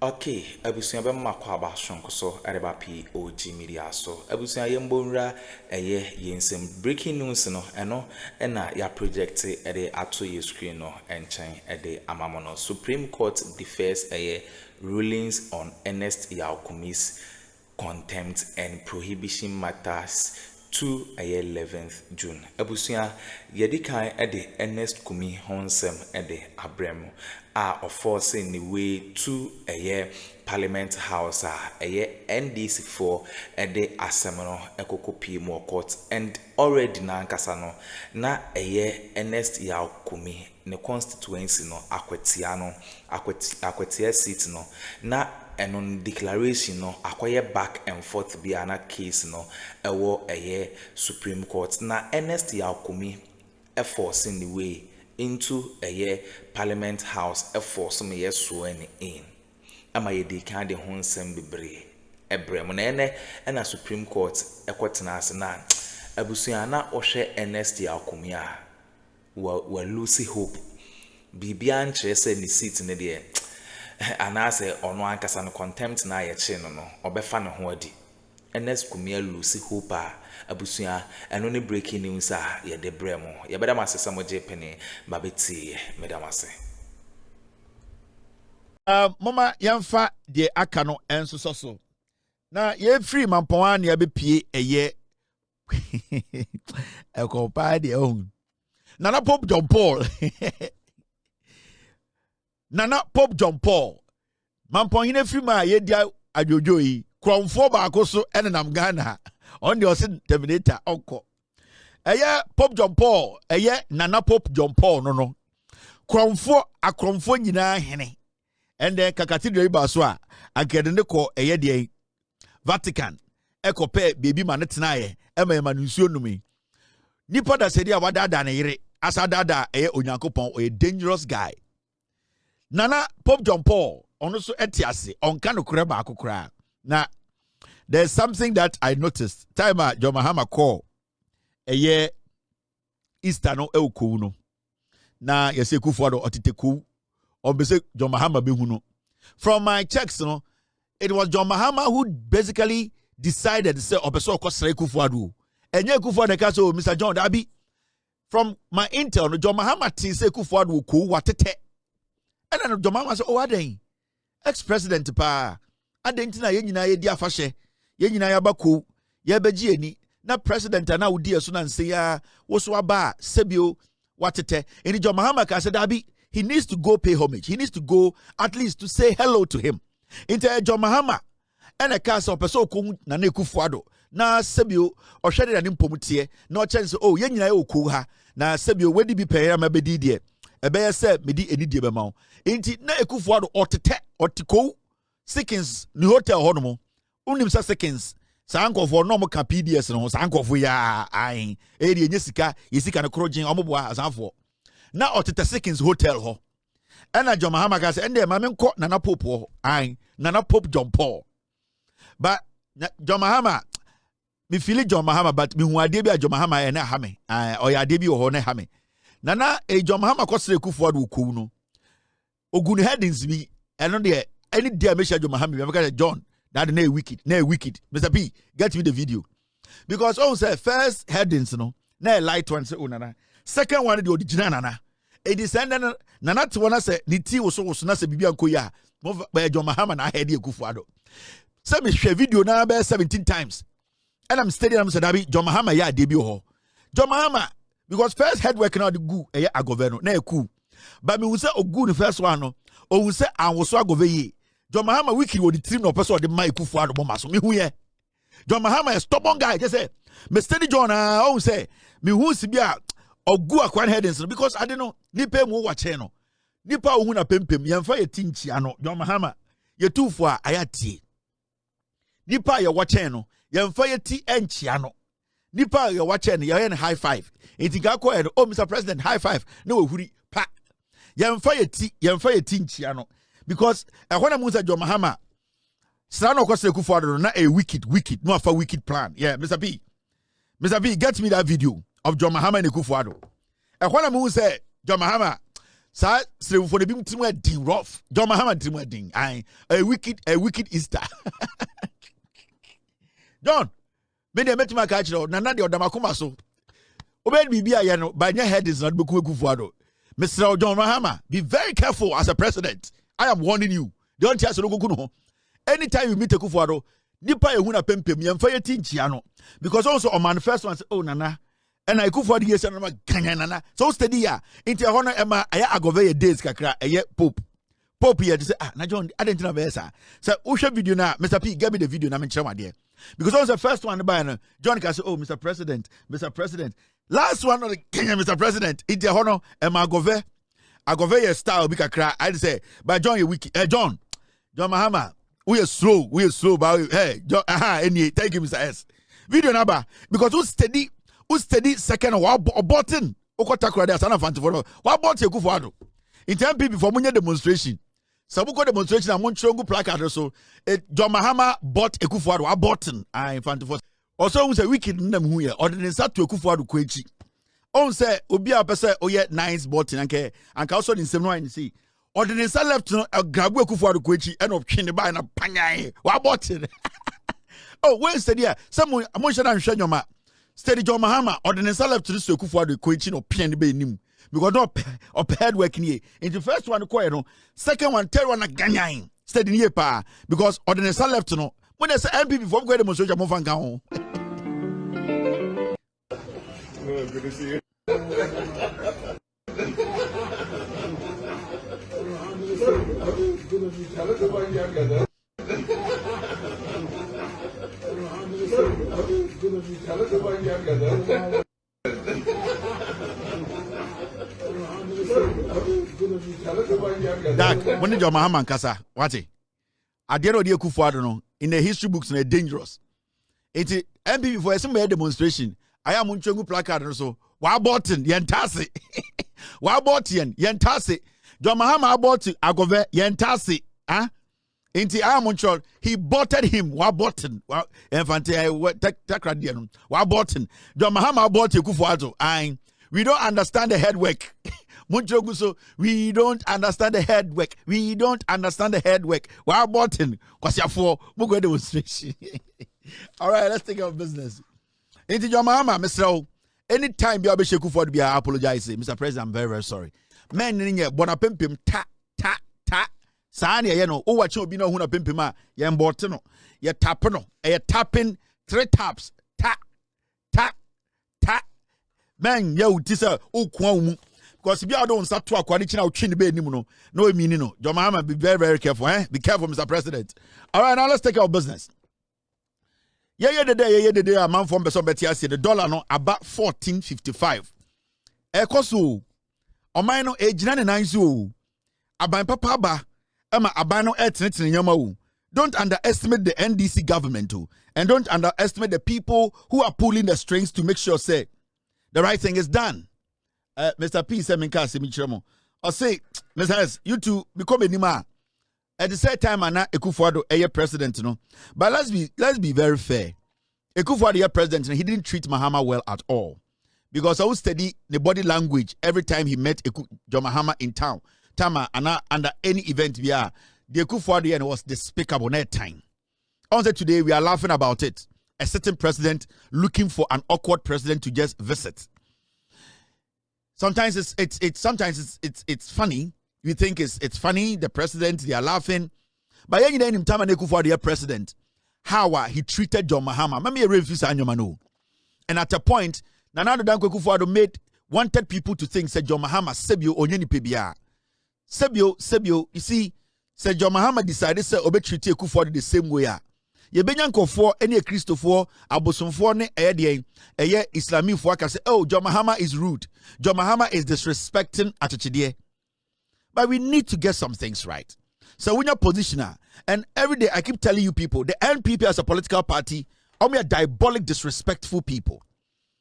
Okay, abusuan be makwa aba shonko so areba POG Media so. Abusuan yembonra yensem breaking news no eno na ya project ede ato ye screen no enchen ede amamono. Supreme Court defers rulings on Ernest Kumi's contempt and prohibition matters to 11th June. Abusuan yedi kan ede Ernest Kumi honsem ede abrem of forcing the way to Parliament House NDC for the Asemano Ekokopi more court and already na nkasano na Ernest Kumi ne constituency no akwetia seat no na enon declaration no akoye back and forth bi ana case no ewo Supreme Court na Ernest Kumi forcing the way into Parliament House force me sworn in. Ama ye de kan de honsem bebre. Ebrem na ene na Supreme Court ekotena ase na abusuan na ohwe Ernest Kumi a wa lose hope. Bibia nkyere se ni seat ne de anase ono ankasa no contempt na ye che no obefa ne ho adi. Ernest Kumi lose hope a abusuan eno ne breaking news a ye de bremo ye beda masesa mo je pene babeti medamase mama yamfa de aka no enso so na ye free mampon na be pie eye ekopa de on nana Pope John Paul nana Pope John Paul mampon hine free ma ye dia adwojo yi kromfo ba akoso enenam Ghana on the osin terminator onko Pope John Paul nana Pope John Paul no akromfo nyina hene ende kakatidwe ba so a akede ne ko de Vatican ekope baby ma ne tenaye ema nsuo numi nipa da sedi a wadada ne yire asadada onyankopon dangerous guy nana Pope John Paul ono so etiase onka no kura ba akokora na there's something that I noticed. Time John Mahama call Easter no euku no. Na yese Akuffo do otiteku. Obese John Mahama behu no. From my checks no, it was John Mahama who basically decided to say obeso okosre Akuffo do. Enye Akuffo de ka so Mr. John Dabi. From my intel no John Mahama tin say Akuffo do ku watete. And then John Mahama say oh aden. Ex-president pa aden na ye nyina ye di afahye. Ye nyina ya bako ye beji eni na president na wudi eso na nse ya wo so aba sebio watete eni John Mahama ka said abi he needs to go pay homage, he needs to go at least to say hello to him into John Mahama ene ka so peso ko na na Akuffo Addo na sebio ohwede na nimpomutie na o chance oh ye nyina ya oku ha na sebio wedi bi peye ma bedi de ebe ye se medi eni de be ma enti na Akuffo Addo otete otiko seconds ni hotel honomo unim sa seconds sa ankofo no mo ka PDS no sa ankofo ya ai eri enye sika yesika ne krojin ombo asanfo na otete seconds hotel ho ena John Mahama ka se ende ma menko nana Pope ho ai nana Pope John Paul but John Mahama me feel John Mahama but me hu ade bi a John Mahama e na ha me o ya ade bi ho na ha me nana John Mahama ko sere Akuffo Addo ko no ogun headings bi eno de any day me John Mahama be ka John that na wicked. Mr. P, get me the video. Because on say first headings no, na light one say nana. Second one the original nana. E descend nana to one say ni ti wo so na say bibia nko ya. Mo by John Mahama na head Akuffo Addo. Say me share video na be 17 times. And I'm steady am say that John Mahama ya debut ho. John Mahama because first head working out the gu a governor na cool. But me we say ogu the first one no. O we say an wo so agove ye. John Mahama wiki wo the team no person the mic Akuffo Addo bomba so me hu ye John Mahama a stubborn guy just say me steady John o say me hu si bia ogu akwan headings because I don't know nipa mu watch no nipa hu na pempem yemfa ye tinchi ano John Mahama ye tufo a ayati nipa ye watch no yemfa ye ti enchi ano nipa ye watch no ye high five etika ko e oh Mr. President high five na we huri pa yemfa ye tinchi ano because when I say John Mahama, Sano Kose Akuffo Addo na a wicked, no afa wicked plan. Yeah, Mr. P, get me that video of John Mahama and Akuffo Addo. And when I say John Mahama, Sa slave for the beam to rough. John Mahama ding. A wicked Easter. John, many a met my catch Nana de Odamakuma so. Obey me be a by your head is not Buku Kufuado. Mr. John Mahama, be very careful as a president. I am warning you. Don't chance no. Anytime you meet a Kufuado, nipa ehuna pempem yemfa yetinchiano. Because also on manifesto and say, oh Nana. And I Kufuado yes and Nana. So steady ya. Into honor Emma, I agove days kakra, a Pope. Pope here to say, na John, I didn't know Vesa. So, Usha video now, Mr. P, give me the video, na mention my dear. Because I was the first one to buy, John can say, oh, Mr. President. Last one of the Kenya, Mr. President, into honor Emma agove your style, big cry. I say, but John, you wiki, John Mahama, we are slow, but hey, John, any, thank you, Mr. S. Video number, because who's steady second or button, Okotakra, there's an fancy for what bought you Kufuado? In time people for Munya demonstration. Sabuko demonstration and Monchongu placard so John Mahama bought a Kufuado, a button. In front of us. Also, was a wicked name here, or the Sat to a Kufuado Quechi. On say, Ubia Pesa, oh, yeah, nice button, and also in some and see. Or the Nisa left a Grabu Kufuado Quechi and of Chineba and a Panya. What button? Oh, where's the dear? Someone, a motion and show your ma. Steady John Mahama, or the Nisa left to the Kufuado Quechi or Pian Benim. Because not up head working here. In the first one, second one, third one, a ganyan. Steady near pa. Because or the left to know. When there's an MP before we go to Monsieur Jamofan. Good to see you. Dak, when did your Mahama and Kasa? What it? I dare not Kufuado no. In the history books, they're dangerous. It's MP for some demonstration. I am Munchongu placard or so. Wa button, yentasi. Wa button, yentasi. John Mahama bought Agove, yentasi. Ah? Inti Amunchol, he butted him. Wa button. Wa infante, takradian. Wa button. John Mahama bought Kufuado. We don't understand the head work. Munchoguso, we don't understand the head work. Wow, button. Because you're for Mugo demonstration. All right, let's take our business. Into your mama, Mr. Anytime you are Sheku for be I apologize. Mr. President, I'm very, very sorry. Men in here, Bonapimpim, ta. Sanya, you know, what you be no huna pimpima, yan bortino, ya tapino, a tapping 3 taps, ta. Man, yo, tisa, kwam. Because if you don't start to acquire now, chin the bed, no meaning no. John Mahama, be very, very careful, eh? Be careful, Mr. President. All right, now let's take our business. The day, a man from Besobetiasi, the dollar no about 14.55. Ekosu, o mine no age 99 so. Aban papa ba, ama abano etnet in yama. Don't underestimate the NDC government too, and don't underestimate the people who are pulling the strings to make sure say the right thing is done. Mr. P. Seminka Semichemo. I say, Mr. S, you two become a nima. At the same time, Anna Akuffo a president, no. But let's be very fair. Akuffo a president, he didn't treat Mahama well at all. Because I would study the body language every time he met John Mahama in town. Tama Anna under any event we are. The Akuffo was despicable that time. Also today we are laughing about it. A certain president looking for an awkward president to just visit. Sometimes it's funny. You think it's funny. The president, they are laughing. But yeah, in time and for the president, how he treated John Mahama. Maybe refuse anyomano. And at a point, Nana Danko Kufuado wanted people to think said John Mahama Sebio Onyeni Pebia. Sebio, you see, said John Mahama decided to obey treat Kufuado the same way. Ye benyanko for any Christopher Abosom for ne eye Islamic for can say, oh, John Mahama is rude. John Mahama is disrespecting Atachidie. But we need to get some things right. So when you're positioner, and every day I keep telling you people, the NPP as a political party, are diabolic, disrespectful people.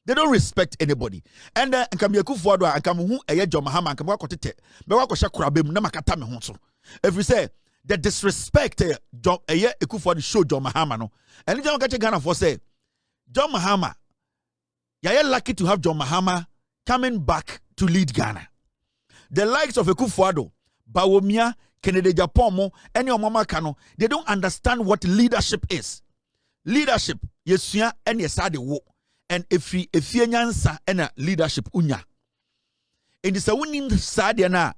They don't respect anybody. And can be a Kufuado and come who a John Mahama and come work with it. But what Shakurabim Namakata Honso. If we say the disrespect John Akuffo show John Mahama no. And John Ghana for say John Mahama, you're lucky to have John Mahama coming back to lead Ghana. the likes of Akuffo, Bawumia, Kennedy Japomo, any Mama Kano, they don't understand what leadership is. Leadership, yesuya and yesade wo. And if you nyansa and leadership unya. In the Sawunin Sadiana,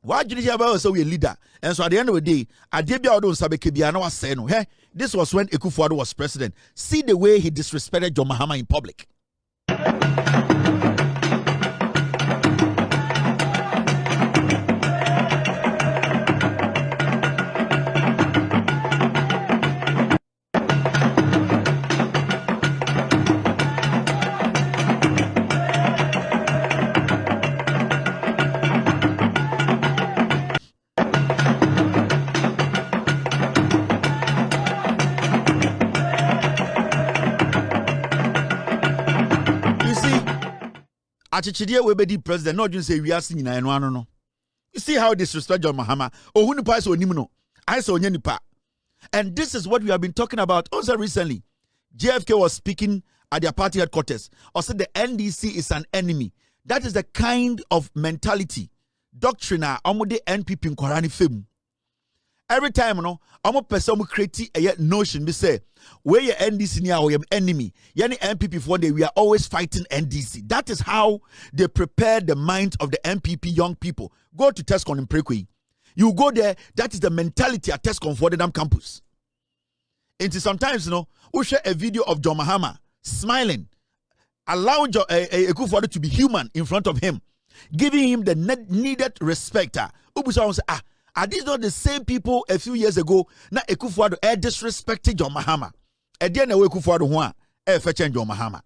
why did you ever say we a leader? And so at the end of the day, Adebia Addo Sabekebiano was saying, hey, this was when Akuffo was president. See the way he disrespected John Mahama in public. Achichidie we be president no dun say wiase nyina no ano no. You see how disrespect John Mahama. Oh hu nipa so onim no. I say onye nipa. And this is what we have been talking about also recently. JFK was speaking at their party headquarters. Or said the NDC is an enemy. That is the kind of mentality, doctrine omo de NPP nkorani fem. Every time no omo person mo create a notion be say where your NDC near or your enemy. Yani MPP for day we are always fighting NDC. That is how they prepare the minds of the MPP young people. Go to Tescon in Prekwe. You go there, that is the mentality at Tescon for the damn campus. It is sometimes, we share a video of John Mahama smiling, allowing Akuffo to be human in front of him, giving him the needed respect. Are these not the same people a few years ago? Na Akuffo disrespecting John Mahama. Ediana Akuffo one fetching John Mahama.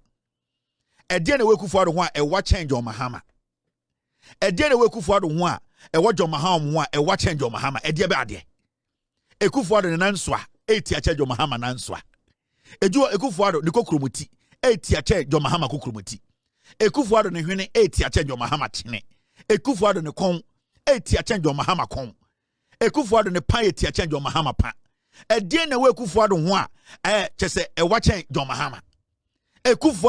Ediana Akuffo one watching John Mahama. Ediana Akuffo one watch John Mahama one watching John Mahama. Ediabe ade. Akuffo nanswa etiache John Mahama nanswa. Eju Akuffo niko kromuti etiache John Mahama kokromoti. Akuffo ne hwene etiache John Mahama chene. Akuffo ne kon etiache John Mahama kon. Akuffo ne pan etiache John Mahama pan. Edie na we Akuffo ho a chese watching John Mahama. Akuffo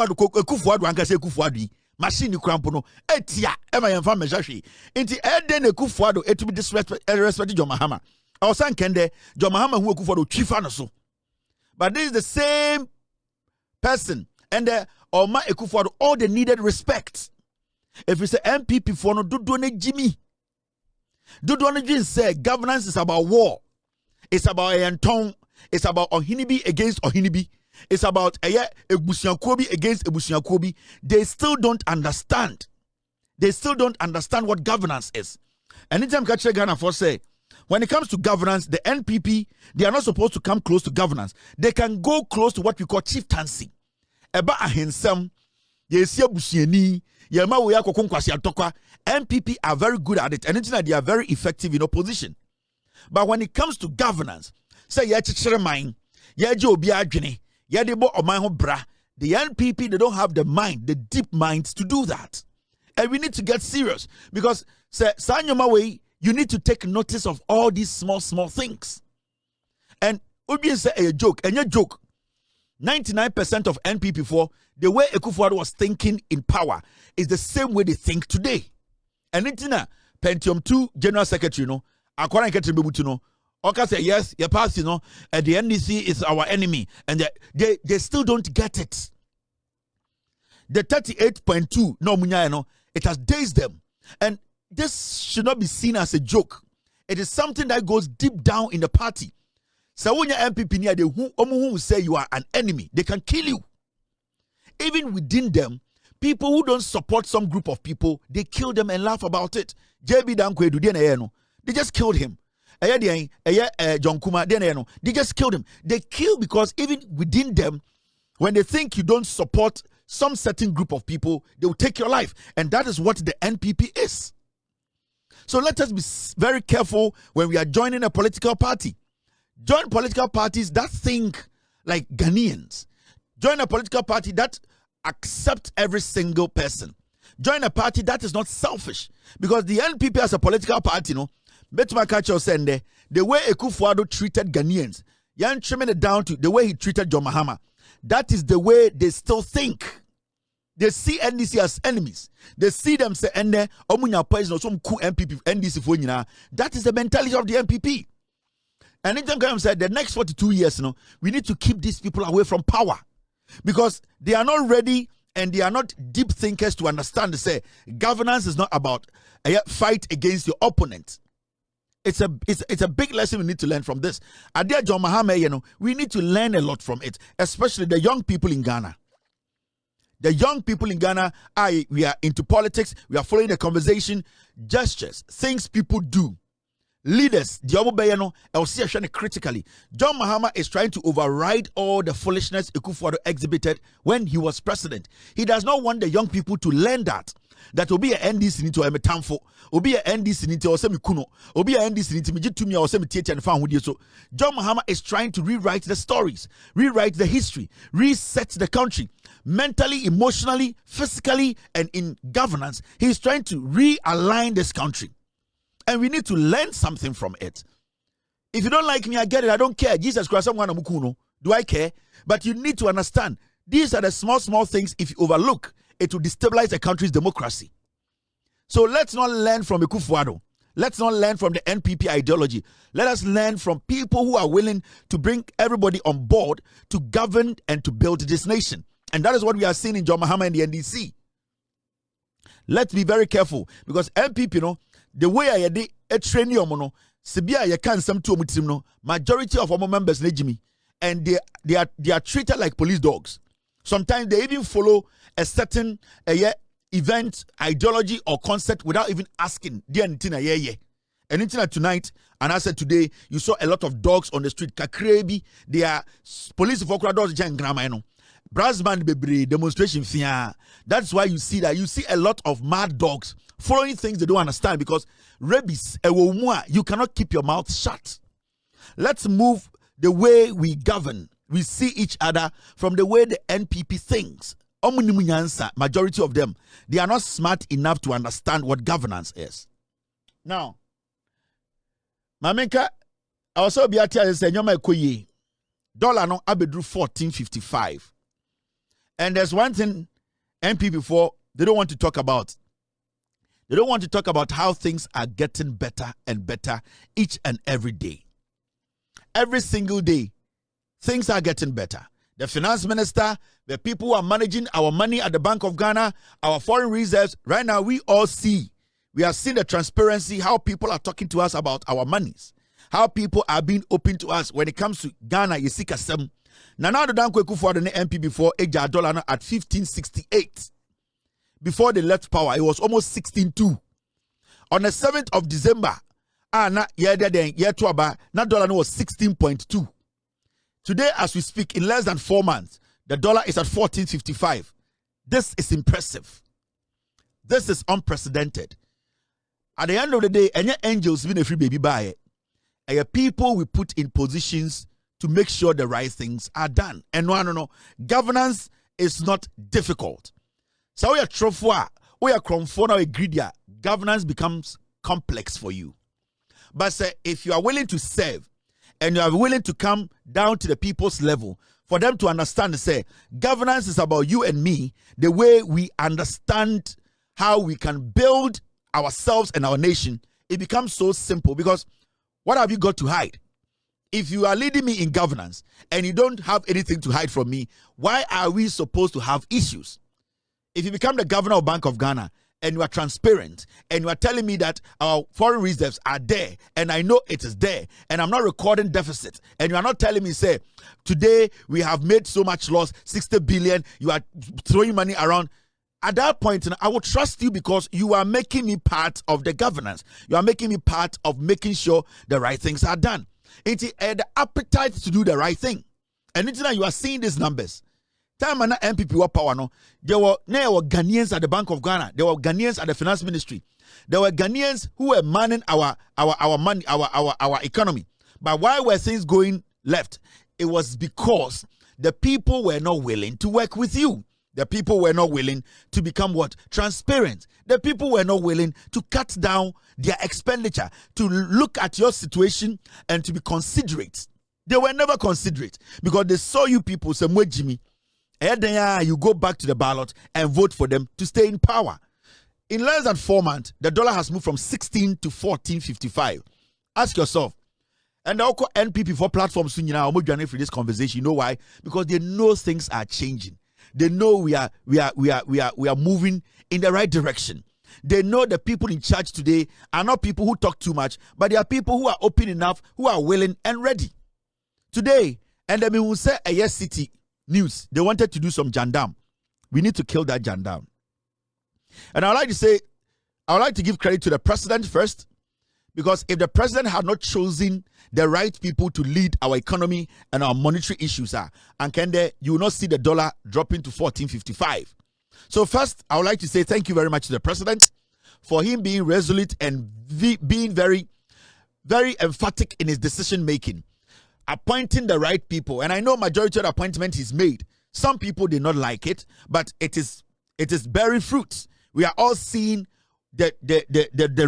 anka se Akuffo yi machine cramp no etia e ma yemfa mehwehwe nti ede na Akuffo etu disrespect John Mahama. I was saying kende John Mahama hu Akuffo twifa no so. But this is the same person and Oma Akuffo all the needed respect. If you say MPP for no do ne Jimmy. Do say governance is about war. It's about Anton. It's about Ohinibi against Ohinibi. It's about Ebusiankobi against Ebusiankobi. They still don't understand. They still don't understand what governance is. Anytime Kache Ghana for say, when it comes to governance, the NPP, they are not supposed to come close to governance. They can go close to what we call chieftaincy. Eba ahensem, yesia busieni, yema we akokonkwasi atokwa. NPP are very good at it, and they are very effective in opposition. But when it comes to governance, say ye chichere mind, ye je obi adwene, ye de bo oman ho bra, the NPP they don't have the mind, the deep minds to do that. And we need to get serious because say sanyoma way you need to take notice of all these small things. And obi say a joke, and your joke. 99% of NPP for the way Akuffo was thinking in power is the same way they think today. And Nitina Pentium 2 General Secretary, Akwara Nketibebutu, Oka say yes, your past, the NDC is our enemy, and they still don't get it. The 38.2 no munya, it has dazed them, and this should not be seen as a joke. It is something that goes deep down in the party. So when your MPP near the who say you are an enemy, they can kill you. Even within them, people who don't support some group of people, they kill them and laugh about it. JB Dankwe, they just killed him. John Kuma, they just killed him. They kill because even within them, when they think you don't support some certain group of people, they will take your life. And that is what the NPP is. So let us be very careful when we are joining a political party. Join political parties that think like Ghanaians. Join a political party that accepts every single person. Join a party that is not selfish. Because the NPP as a political party, Betuma Kacho Sende, the way Akuffo treated Ghanaians, Yan trimming it down to the way he treated John Mahama. That is the way they still think. They see NDC as enemies. They see them say, and then Omunya poison or some cool MPP NDC for you. That is the mentality of the MPP. And Indian government said the next 42 years, we need to keep these people away from power because they are not ready and they are not deep thinkers to understand. Say governance is not about a fight against your opponent. It's a big lesson we need to learn from this. Adia John Mahama, we need to learn a lot from it, especially the young people in Ghana. The young people in Ghana, we are into politics, we are following the conversation, gestures, things people do. Leaders, critically. John Mahama is trying to override all the foolishness Akuffo exhibited when he was president. He does not want the young people to learn that will be an NDC into a metamfo, will be an NDC into a semi-kuno, will be an NDC into me or semi-theater and found with you. So John Mahama is trying to rewrite the stories, rewrite the history, reset the country mentally, emotionally, physically, and in governance. He is trying to realign this country. And we need to learn something from it. If you don't like me, I get it. I don't care. Jesus Christ, I'm going to do I care? But you need to understand, these are the small things. If you overlook, it will destabilize the country's democracy. So let's not learn from Akuffo. Let's not learn from the NPP ideology. Let us learn from people who are willing to bring everybody on board to govern and to build this nation. And that is what we are seeing in John Mahama and the NDC. Let's be very careful because MPP, the way I did a training, Sibia, you can't some to majority of our members, and they are treated like police dogs. Sometimes they even follow a certain event, ideology, or concept without even asking. And tonight, and I said today, you saw a lot of dogs on the street. Kakrebi, they are police for dogs, Brassband bebre demonstration. That's why you see that. You see a lot of mad dogs following things they don't understand because rabies, you cannot keep your mouth shut. Let's move the way we govern. We see each other from the way the NPP thinks. Majority of them, they are not smart enough to understand what governance is. Now, Mamenka, I also be at $14.55. And there's one thing NPP for they don't want to talk about. They don't want to talk about how things are getting better and better each and every day. Every single day, things are getting better. The finance minister, the people who are managing our money at the Bank of Ghana, our foreign reserves, right now we all see, we are seeing the transparency, how people are talking to us about our monies, how people are being open to us when it comes to Ghana, you see Kasem. Nana Danko Akuffo the MP before $8 at 15.68. Before they left power, it was almost 16.2. On the 7th of December, na dollar was 16.2. Today, as we speak, in less than 4 months, the dollar is at 14.55. This is impressive. This is unprecedented. At the end of the day, any angels being a free baby buy it. People we put in positions to make sure the right things are done. And no. Governance is not difficult. So we are trofwa, we are cromfona, we greedier. Governance becomes complex for you. But if you are willing to serve and you are willing to come down to the people's level for them to understand, governance is about you and me, the way we understand how we can build ourselves and our nation, it becomes so simple because what have you got to hide? If you are leading me in governance and you don't have anything to hide from me, why are we supposed to have issues? If you become the governor of Bank of Ghana and you are transparent and you are telling me that our foreign reserves are there and I know it is there and I'm not recording deficit and you are not telling me, today we have made so much loss, 60 billion, you are throwing money around. At that point, I will trust you because you are making me part of the governance. You are making me part of making sure the right things are done. It's the appetite to do the right thing. And it's now you are seeing these numbers. Time and MPP were power no. There were Ghanaians at the Bank of Ghana. There were Ghanaians at the Finance Ministry. There were Ghanaians who were manning our money, our economy. But why were things going left? It was because the people were not willing to work with you. The people were not willing to become what? Transparent. The people were not willing to cut down their expenditure, to look at your situation and to be considerate. They were never considerate because they saw you people, some way Jimmy, You go back to the ballot and vote for them to stay in power. In less than 4 months, the dollar has moved from 16 to 14.55. Ask yourself, and the NPP for platforms soon now, I'm for this conversation. You know why? Because they know things are changing. They know we are moving in the right direction. They know the people in charge today are not people who talk too much, but they are people who are open enough, who are willing and ready. Today, and then we will say a yes city news. They wanted to do some jandam. We need to kill that jandam. And I would like to give credit to the president first, because if the president had not chosen the right people to lead our economy and our monetary issues, you will not see the dollar dropping to 14.55. So first, I would like to say thank you very much to the president for him being resolute and being very, very emphatic in his decision making, appointing the right people. And I know majority of the appointment he's made, some people did not like it, but it is bearing fruits. We are all seeing the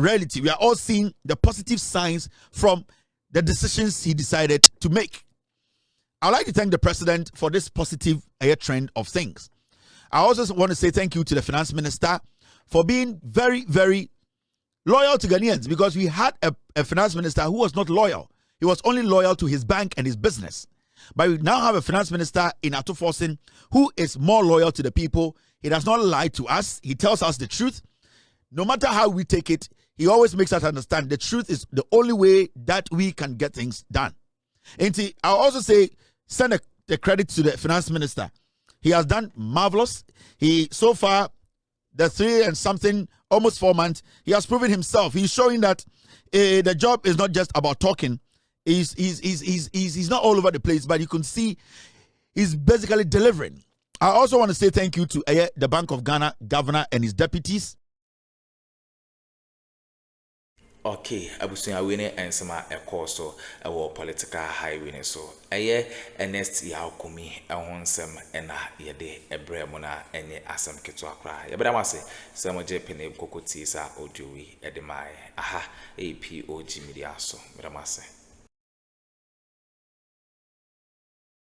reality. We are all seeing the positive signs from the decisions he decided to make. I'd like to thank the president for this positive trend of things. I also want to say thank you to the finance minister for being very, very loyal to Ghanaians, because we had a finance minister who was not loyal. He was only loyal to his bank and his business. But we now have a finance minister in Akuffo who is more loyal to the people. He does not lie to us. He tells us the truth. No matter how we take it, he always makes us understand the truth is the only way that we can get things done. And I'll also say, send the credit to the finance minister. He has done marvelous. So far, the 3 and something, almost 4 months, he has proven himself. He's showing that the job is not just about talking. He's not all over the place, but you can see he's basically delivering. I also want to say thank you to the Bank of Ghana governor and his deputies. Okay, abusunya wene ensema ekoso ewo political highway so Ernest Kumi ehonsem ena yede ebremu na enye asem keto akra yebeda mase semoje pene kokoti sa audio wi edemae aha POG Media so beda mase.